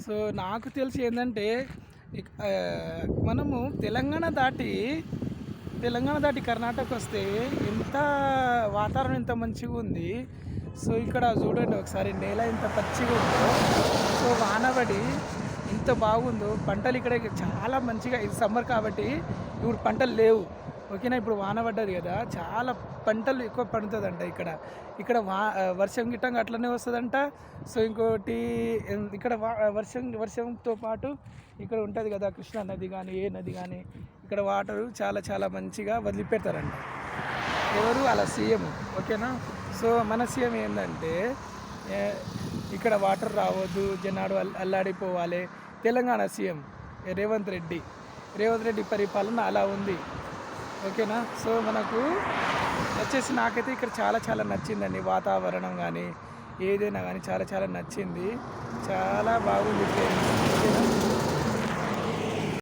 So నాకు తెలిసి ఏంటంటే మనము తెలంగాణ దాటి కర్ణాటక వస్తే ఎంత వాతావరణం ఎంత మంచిగా ఉంది. సో ఇక్కడ చూడండి ఒకసారి నేల ఎంత పచ్చిగా ఉందో. సో వానబడి ఎంత బాగుందో. పంటలు ఇక్కడ చాలా మంచిగా, ఇది సమ్మర్ కాబట్టి ఇప్పుడు పంటలు లేవు. ఓకేనా, ఇప్పుడు వాన పడ్డది కదా, చాలా పంటలు ఎక్కువ పండుతుందంట ఇక్కడ. ఇక్కడ వర్షం గిట్టంగా అట్లనే వస్తుందంట. సో ఇంకోటి ఇక్కడ వర్షంతో పాటు ఇక్కడ ఉంటుంది కదా కృష్ణా నది కానీ ఏ నది కానీ, ఇక్కడ వాటరు చాలా చాలా మంచిగా వదిలిపెడతారంట. ఎవరు అలా సీఎం. ఓకేనా, సో మన సీఎం ఏంటంటే ఇక్కడ వాటర్ రావద్దు, జనాడు అల్లాడిపోవాలి. తెలంగాణ సీఎం రేవంత్ రెడ్డి పరిపాలన అలా ఉంది. ఓకేనా, సో మనకు వచ్చేసి నాకైతే ఇక్కడ చాలా చాలా నచ్చిందండి. వాతావరణం కానీ ఏదైనా కానీ చాలా చాలా నచ్చింది. చాలా బాగుంది.